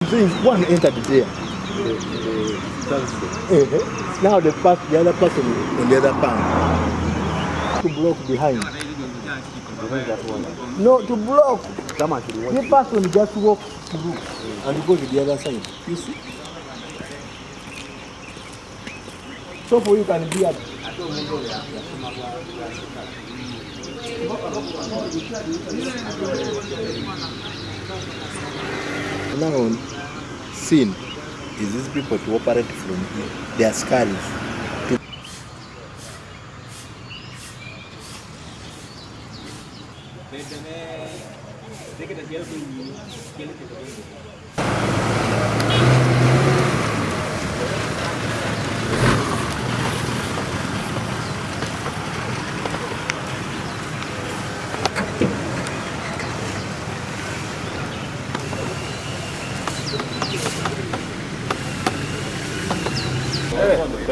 saying one entered there. Now the other person on the other bank to block behind. No, to block. The person just walks through and go to the other side. You see? So for you can be at now on scene is these people to operate from here. They are scars.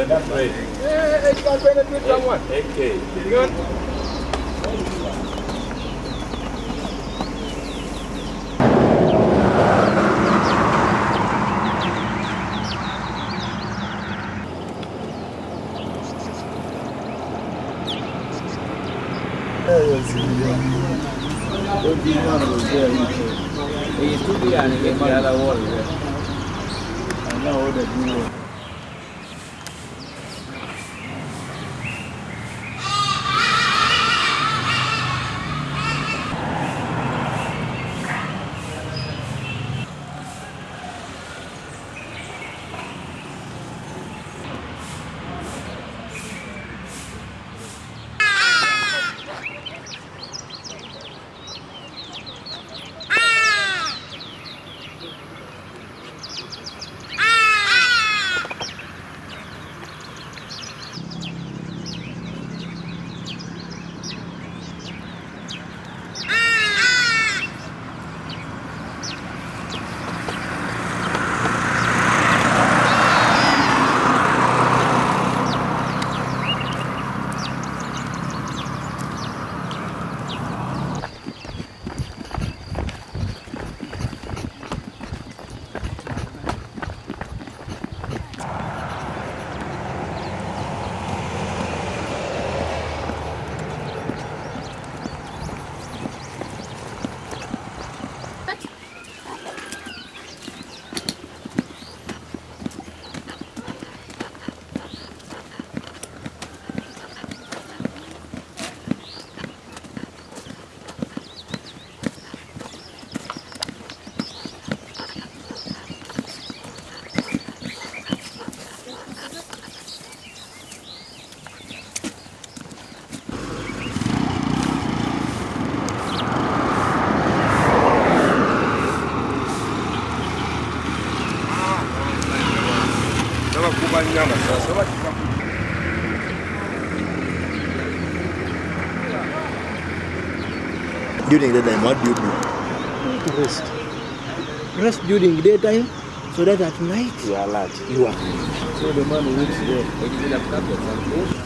That's right. Yeah, you can penetrate someone. Okay. Good. During the time, what do you do? To rest. Rest during daytime, so that at night You are alert. you are. So the man who lives there, he did have capital.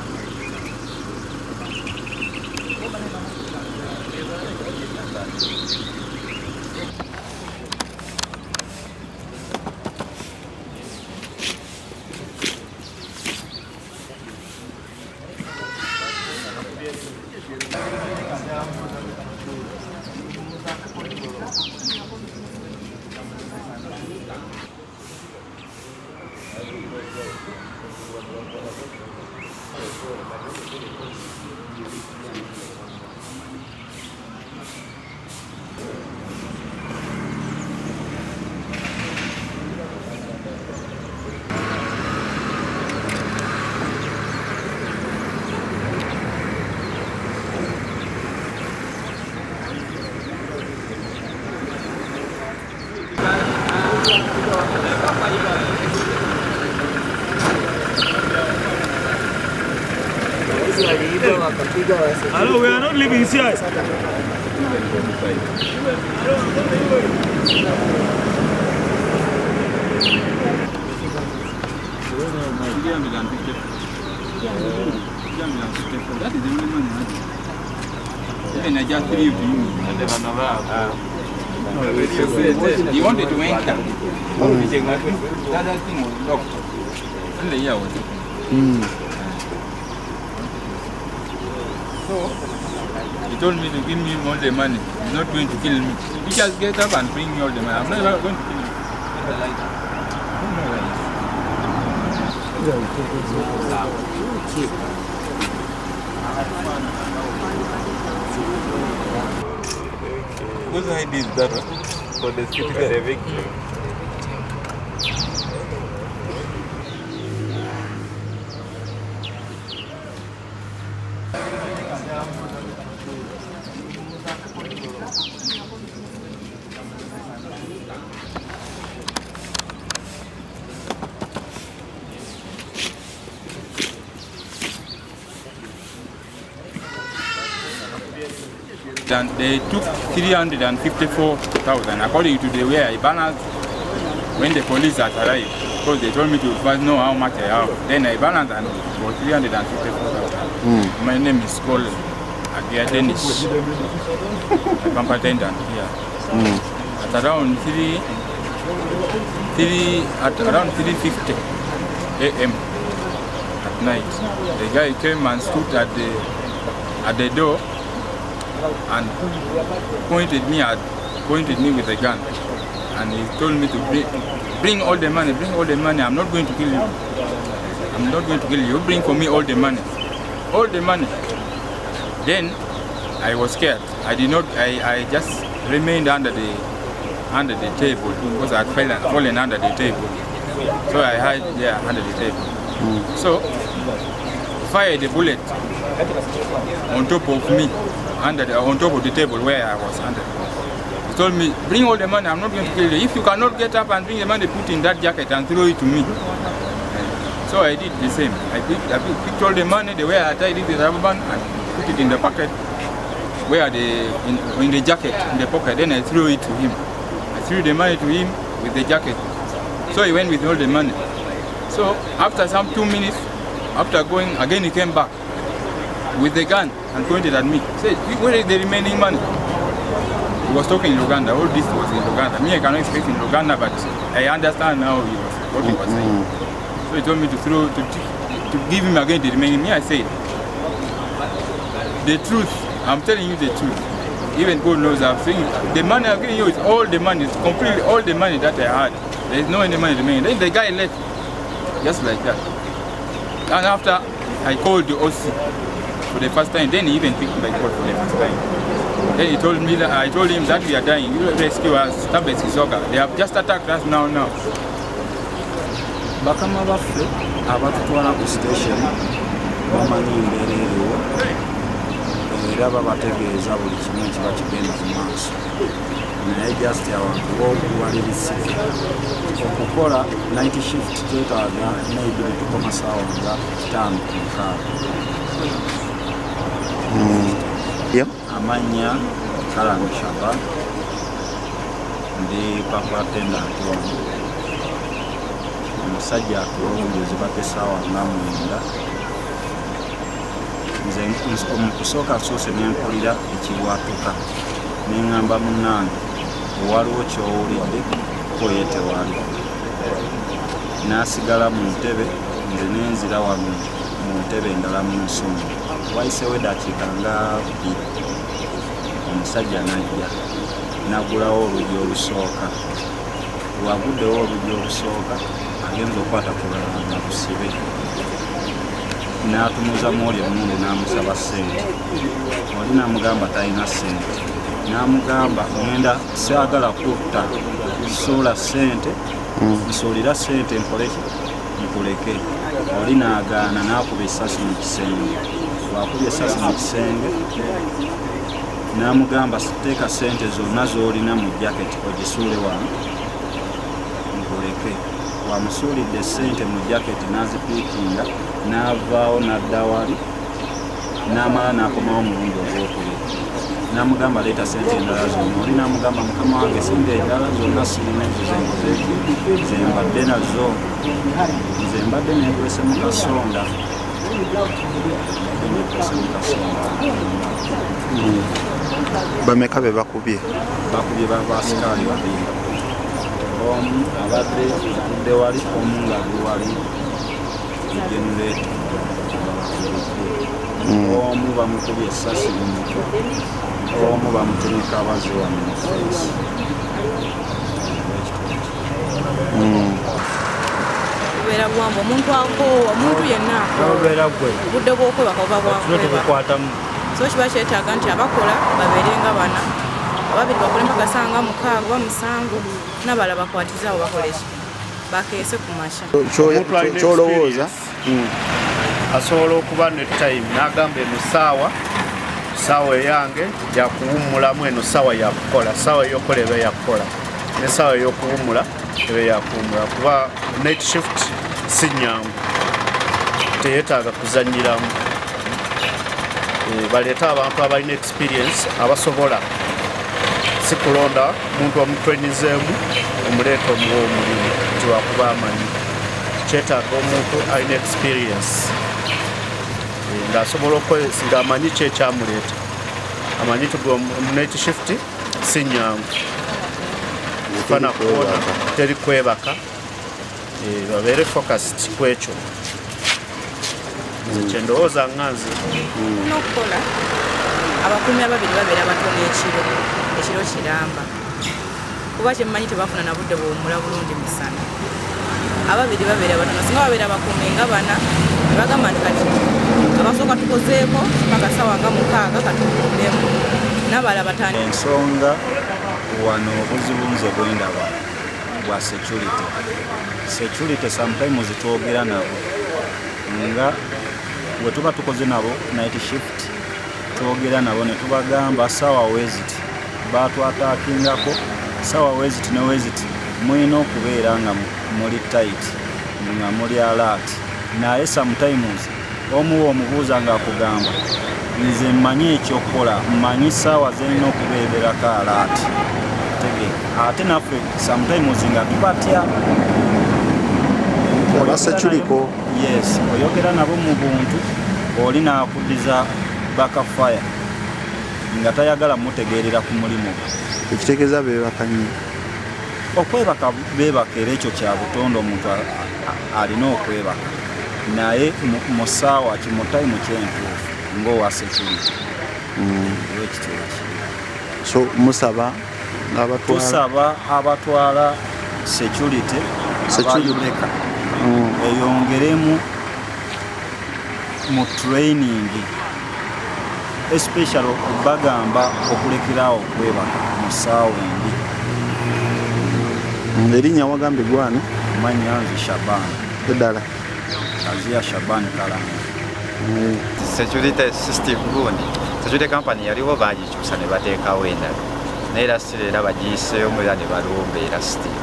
Hello, we are not living here. That is the only one. Even I just leave you. He wanted to enter. The other thing was locked. And the ear was open. So he told me to give me all the money. He's not going to kill me. He just get up and bring me all the money. I'm not going to kill him. Whose ID is that for the city guy? And they took 354,000 according to the way I balanced when the police had arrived, because they told me to first know how much I have. Then I balanced and for 354,000. My name is called Agia Dennis, a pump attendant here. At around 3:50 a.m. at night, the guy came and stood at the door and pointed me with a gun, and he told me to bring all the money, I'm not going to kill you. You bring for me all the money. Then I was scared. I just remained under the table because I had fallen under the table. So I hid there under the table. So fired a bullet on top of me, on top of the table where I was under. He told me, bring all the money, I'm not going to kill you. If you cannot get up and bring the money, put in that jacket and throw it to me. So I did the same. I picked all the money, the way I tied it with a rubber band, and put it in the pocket, in the jacket, in the pocket. Then I threw it to him. I threw the money to him with the jacket. So he went with all the money. So after some 2 minutes, after going, again he came back with the gun and pointed at me. He said, where is the remaining money? He was talking in Uganda. All this was in Uganda. Me, I cannot speak in Uganda, but I understand now what he was saying. So he told me to give him again the remaining. Me, I said, the truth, I'm telling you the truth. Even God knows I'm saying the money I'm giving you is all the money, it's completely all the money that I had. There is no any money remaining. Then the guy left, just like that. And after I called the OC for the first time, then he even picked my call for the first time. Then he told me that I told him that we are dying. You rescue us. Stabex is okay. They have just attacked us now. Bakama baffe abatutwala ku station bamanyi embeera eriwo era babategeeza buli kimu kiba kigenda mu maaso, naye just abantu b'okuwalirisika okukola night shift kyetaaga naibiri tukoma saawa nga 5:6. Amannya Kalangashaba, ndi papa attendant wange. Omusajja atulongooza bake saawa nga 9. Nze omukusooka nsoose n'empulira ekiwatuka neŋŋamba munnange waliwo ky'owulidde ko ye tewali. N'asigala mu ntebe, nze n'enzira wano mu ntebe endala mu nsonga. Wayiseewo eddakiika nga 2, omusajja n'ajja n'agulawo olugi olusooka. Lwaguddewo olugi olusooka agenza okukwata ku lulala nga lusibe. N'atumuza mwoli Mmundu n'amusaba ssente. Oli n'amugamba talina ssente. N'amugamba ngenda saagala kutta, suula ssente, nsuulira ssente nkoleki nkuleke. Oli n'agaana n'akuba essasi mu kisenge. Bw'akubye essasi mu kisenge n'amugamba teeka ssente zonna z'olina mu jaketi ogisuule wano nkuleke. Wamusuulidde ssente mu jaketi n'azipiikinga n'avaawo n'adda wali n'amala n'akomawo omulundi ogwokubiri. N'amugamba leeta ssente endala zonna. Oli n'amugamba mukama wange ssente endala zonna sirina ezo zenkozeeki ze mbadde nazo, nze mbadde neekwese mu kasonda. Bameka be bakubye babasikaali babiri omu abadde atudde wali omu nga ali wali egenerator omu bamukubye essasi mu mutwe omu bamutemeka abaze wano mu feesi kubeera bwamba omuntu akoowa omuntu yenna Obeera gwe. obudde bw'okwebaka oba bwakwebaka Tukwatamu. so kiba kyetaaga nti abakola babeere nga bana ababiri bakole mpaka sanga 6 oba 7 n'abalala bakwatize abo bakoleki bakeese ku makya kyolowooza asobola okuba ne time n'agamba eno saawa eyange yakuwummulamu eno saawa yakukola saawa ey'okukola eba yakukola ne saawa ey'okuwummula eba yakuwummula kuba night shift si nnyangu teyeetaaga kuzannyiramu baleeta abantu abalina experience abasobola si kulonda muntu omutwenyizemu omuleeta omuwa omulimu nti wakuba amanyi kyetaaga omuntu alina experience ng'asobola okwesi ng'amanyi ki ekyamuleeta amanyi tugwa mu night shift si nnyangu fana kuona teri kwebaka babeere focused ku ekyo nze kyendowooza nganze n'okukola abakuumi ababiri babeera batono ekiro kiramba kuba kyemmanyi tebafuna na budde buwummula bulungi misana ababiri babeera batono singa babeera bakuumi nga bana nebagamba nti kati abasooka tukozeeko paka sawa nga 6 katukumbemu n'abalala batani ensonga wano obuzibu nze bwendaba bwa security sometimes twogera nabo nga bwe tuba tukoze nabo night shift twogera nabo ne tubagamba sawa weziti batwatakingako sawa weziti ne weziti mulina okubeera nga muli tight nga muli alert naye sometimes omuwa omubuuza ng'akugamba nze mmanyi ekyokukola mmanyi saawa zirina okubeererako alert ate naffe sometimes nga tubatya abaseculiko yes oyogera nabo mu buntu oli naakuddiza bakafaya nga tayagala mutegeerera ku mulimu ekitegeeza beebaka nnyo okwebaka beebaka era ekyo kya butonde omuntu alina okwebaka naye mu ssaawa kimu time kyentuufu ng'owa security ekiteeki so musaba tusaba abatwala security abayimeka eyongeremu mu training especially bagamba okulekerawo okwebaka mu ssaawa embi erinnya wagambye gwana manyanzi Shaban eddala Azia Shaban Kalanga security system gundi security company yaliwo bagikyusa ne bateekawo endala naye era sitira era bagiyiseeyo era ne balumba era sitira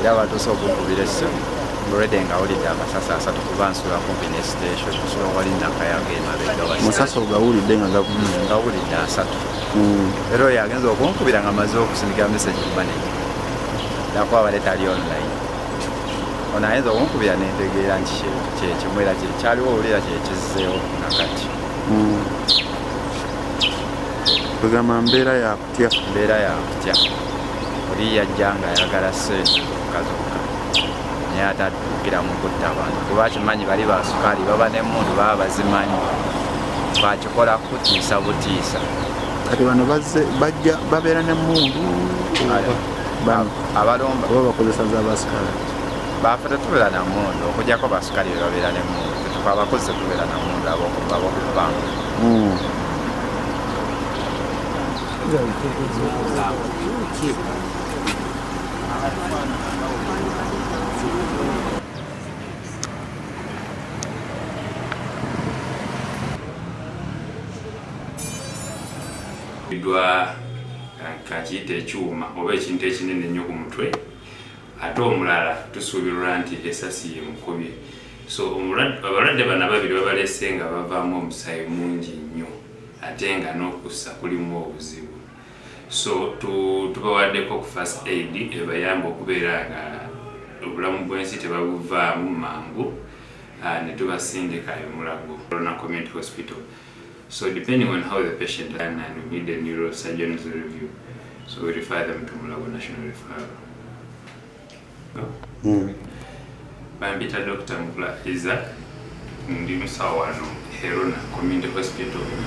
era batuuse okunkubira essimu already nga wulidde amasasi 3 kuba nsula kumpi ne station nsula wali nakayaga emabega musasi ogawulidde nga wulidde 3 era oyo agenza okunkubira nga amaze okusindikira message mu manager nakuba baleeta ali online ono ayinza okunkubira nentegeera nti kyekimu era kyaliwo owulira kyekizzeewo nakati kwegamba mbeera yakutya oli yajja nga ayagala sente zokka naye ataddukira mu kutta abantu kuba kimanyi bali basukaali baba n'emmundu baba bazimanyi bakikola kutiisa butiisa kati bano bajja babeera n'emmundu abalomba oba bakozesa z'abasikaali bafe tetubeera na mmundu okugyako basukaali be babeera n'emmundu tetufa abakozi tetubeera na mmundu ab'okubbanga kakiyita ekyuma oba ekintu ekinene ennyo ku mutwe ate omulala tusuubirwa nti esasi yemukubye so abalwadde bano ababiri babalese nga bavaamu omusaayi mungi nnyo ate nga n'okussa kulimu obuzibu so tubawaddeko ku first aid ebayamba okubeera nga obulamu bw'ensi tebabuvaamu mangu ne tubasindika Mulago Community Hospital. So depending on how the patient is and we need a neurosurgeon's review, so we refer them to Mulago National Referral. Bambita Dr. Mukula Isaac, ndi musawo wano Herona Community Hospital.